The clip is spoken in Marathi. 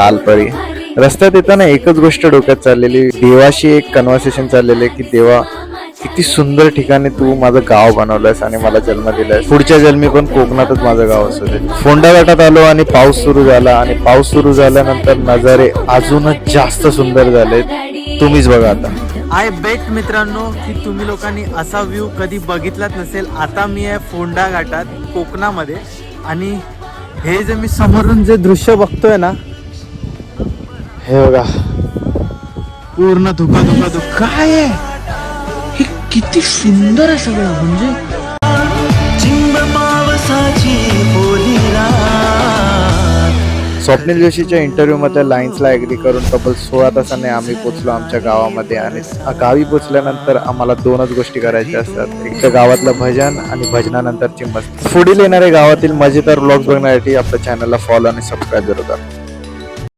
लालपरी. रस्त्यात येताना एकच गोष्ट डोक्यात चाललेली, देवाशी एक कन्व्हर्सेशन चाललेले की देवा, किती सुंदर ठिकाणी तू माझं गाव बनवलंयस आणि मला जन्म दिलायस. पुढच्या जन्मी पण कोकणातच माझं गाव असू दे. फोंडा घाटात आलो आणि पाऊस सुरू झाला, आणि पाऊस सुरू झाल्यानंतर नजारे अजूनच जास्त सुंदर झालेत. तुम्हीच बघा आता. आय बेट मित्रांनो की तुम्ही लोकांनी असा व्ह्यू कधी बघितलाच नसेल. आता मी आहे फोंडा घाटात कोकणामध्ये, आणि हे जे मी समोरून जे दृश्य बघतोय ना, हे बघा पूर्ण धुका धुका धुका. काय आहे हे, किती सुंदर आहे सगळं. म्हणजे स्वप्नील जोशीच्या इंटरव्ह्यू मध्ये लाईन्सला ऍग्री करून तब्बल 16 तासाने आम्ही पोचलो आमच्या गावामध्ये. आणि गावी पोचल्यानंतर आम्हाला दोनच गोष्टी करायच्या असतात, एक तर गावातलं भजन आणि भजनानंतरची मस्ती. पुढील येणाऱ्या गावातील मजेदार व्लॉग्स बघण्यासाठी आपल्या चॅनलला फॉलो आणि सबस्क्राईब करा.